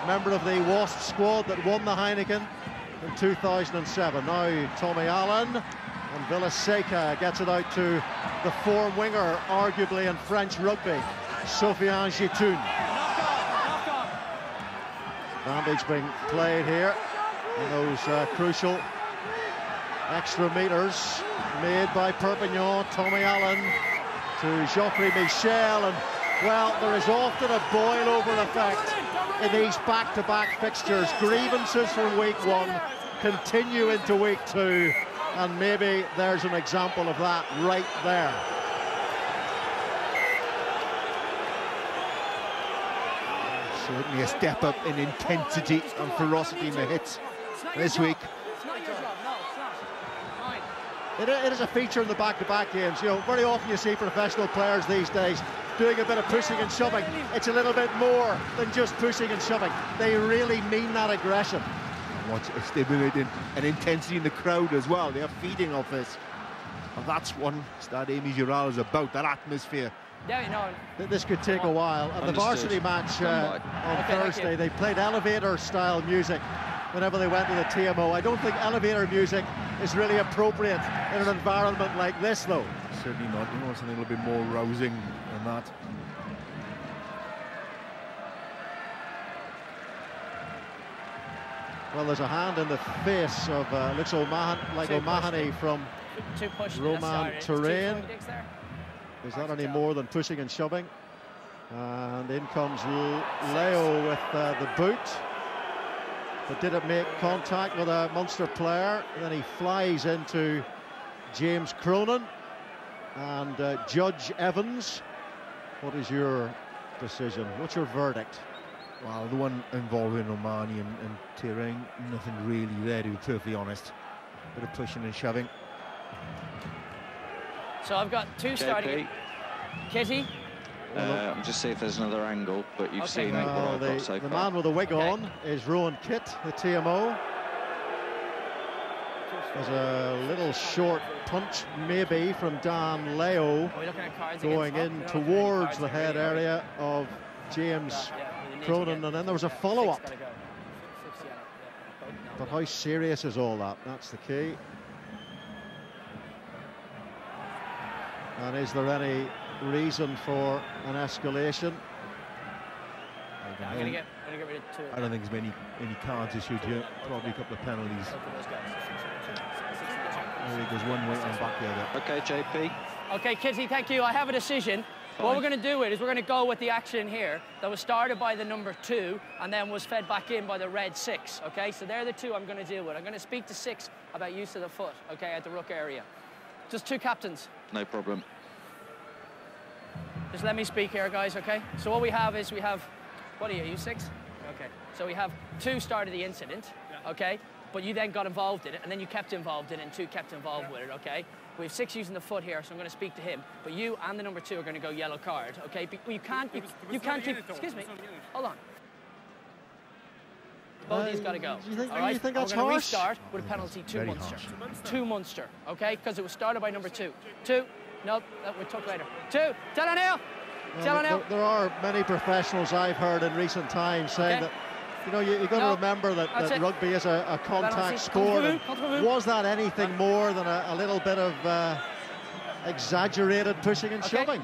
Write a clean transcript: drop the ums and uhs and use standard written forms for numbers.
member of the Wasp squad that won the Heineken in 2007. Now Tommy Allen, and Villaseca gets it out to the form winger, arguably in French rugby, Sofiane Jitoun. Advantage being played here in those crucial extra meters made by Perpignan. Tommy Allen to Geoffrey Michel, and well, there is often a boil-over effect in these back-to-back fixtures. Grievances from week one continue into week two, and maybe there's an example of that right there. Certainly a step up in intensity and ferocity in the hits this week. It is a feature in the back-to-back games. You know, very often you see professional players these days doing a bit of pushing and shoving. It's a little bit more than just pushing and shoving. They really mean that aggression. What's stimulating and intensity in the crowd as well. They are feeding off this. And that's what Stade Amy Giral is about, that atmosphere. Yeah, you know. This could take a while. And the varsity match on Thursday, they played elevator-style music whenever they went to the TMO. I don't think elevator music is really appropriate in an environment like this, though. Certainly not. You want something a little bit more rousing than that. Well, there's a hand in the face of looks like O'Mahony from Romain Terrain. Is that any more than pushing and shoving? And in comes Leo with the boot. But did it make contact with a Munster player? And then he flies into James Cronin and Judge Evans. What is your decision? What's your verdict? Well, the one involving O'Mahony and Terrain, nothing really there, to be perfectly honest. Bit of pushing and shoving. So I've got two starting. Kitty? I'm just see if there's another angle, but you've seen what I've got so far. The man with the wig on is Rowan Kitt, the TMO. There's a little short punch, maybe, from Dan Leo going in towards the head area of James Cronin, and then there was a follow-up. But how serious is all that? That's the key. And is there any reason for an escalation? I'm going to get rid of two. I don't think there's any cards issued here. Probably a couple of penalties. I think there's one waiting back there. Okay, JP. Okay, Kitty, thank you. I have a decision. Fine. What we're going to do is we're going to go with the action here that was started by the number 2 and then was fed back in by the red 6. Okay, so they're the two I'm going to deal with. I'm going to speak to 6 about use of the foot. Okay, at the ruck area. Just 2 captains. No problem. Just let me speak here, guys, okay? So what we have is what are you 6? Okay. So we have 2 started the incident, okay? But you then got involved in it, and then you kept involved in it, and 2 kept involved with it, okay? We have 6 using the foot here, so I'm going to speak to him. But you and the number 2 are going to go yellow card, okay? You can't keep, excuse me, hold on. Both of these got to go. You think, all right? you think that's We're going to harsh? restart with a penalty to Munster. To Munster, okay? Because it was started by number 2. 2. No, that we'll talk later. 2. Tell her now. There are many professionals I've heard in recent times saying that, you know, you've got to remember that rugby is a contact sport. Was that anything more than a little bit of exaggerated pushing and shoving?